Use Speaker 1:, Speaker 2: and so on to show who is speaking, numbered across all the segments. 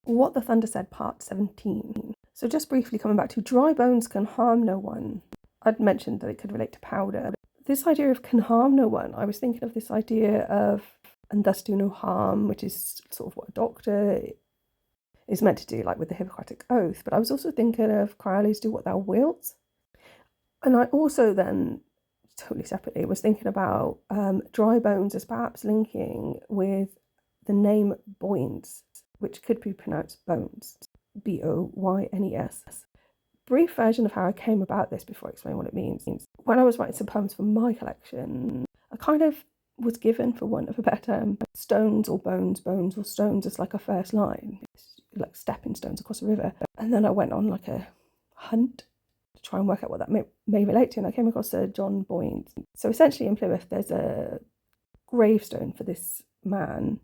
Speaker 1: What the Thunder Said, Part 17. So just briefly coming back to dry bones can harm no one. I'd mentioned that it could relate to powder. This idea of can harm no one, I was thinking of this idea of and thus do no harm, which is sort of what a doctor is meant to do, like with the Hippocratic Oath. But I was also thinking of Crowley's do what thou wilt. And I also then, totally separately, was thinking about dry bones as perhaps linking with the name Boynes, which could be pronounced bones, Boynes. Brief version of how I came about this before I explain what it means. When I was writing some poems for my collection, I kind of was given, for want of a better term, stones or bones, bones or stones as like a first line, like stepping stones across a river. And then I went on like a hunt to try and work out what that may relate to, and I came across John Boynes. So essentially in Plymouth there's a gravestone for this man.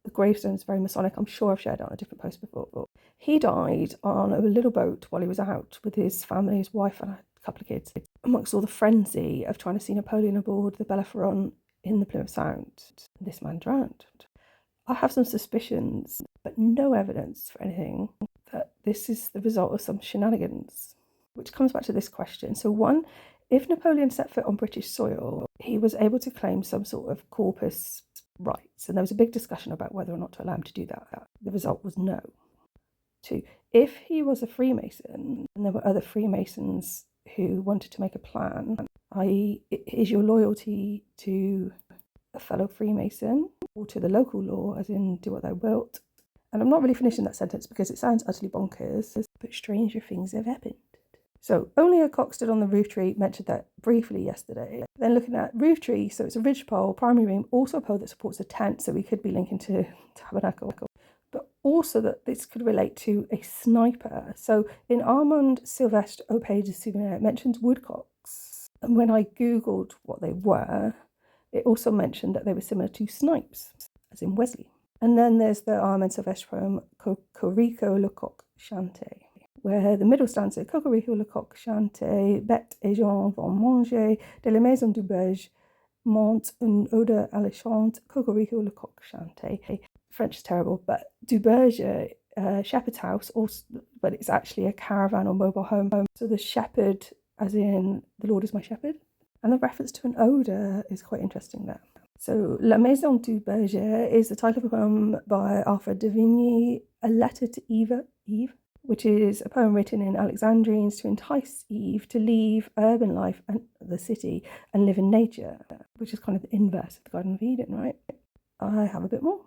Speaker 1: The gravestone is very Masonic. I'm sure I've shared it on a different post before. He died on a little boat while he was out with his family, his wife and a couple of kids, amongst all the frenzy of trying to see Napoleon aboard the Bellerophon in the Plymouth Sound. This man drowned. I have some suspicions, but no evidence for anything, that this is the result of some shenanigans, which comes back to this question. So one, if Napoleon set foot on British soil, he was able to claim some sort of corpus rights, and there was a big discussion about whether or not to allow him to do that. The result was no. Two, if he was a Freemason and there were other Freemasons who wanted to make a plan, i.e. is your loyalty to a fellow Freemason or to the local law, as in do what thou wilt? And I'm not really finishing that sentence because it sounds utterly bonkers, but stranger things have happened. So only a cock stood on the roof tree, mentioned that briefly yesterday. Then looking at roof tree, so it's a ridge pole, primary beam, also a pole that supports a tent, so we could be linking to tabernacle. But also that this could relate to a sniper. So in Armand Sylvestre Opé de Souvenir, it mentions woodcocks. And when I googled what they were, it also mentioned that they were similar to snipes, as in Wesley. And then there's the Armand Sylvestre poem Cocorico le coq chanté, where the middle stanza, Cocorico le coq chanté, bêtes et gens vont manger, de la maison du berger monte une odeur alléchante, Cocorico le coq chanté. French is terrible, but du berger, shepherd's house, also, but it's actually a caravan or mobile home. So the shepherd, as in the Lord is my shepherd, and the reference to an odour is quite interesting there. So La Maison du Berger is the title of a poem by Arthur de Vigny, A Letter to Eve, which is a poem written in Alexandrines to entice Eve to leave urban life and the city and live in nature, which is kind of the inverse of the Garden of Eden, right? I have a bit more.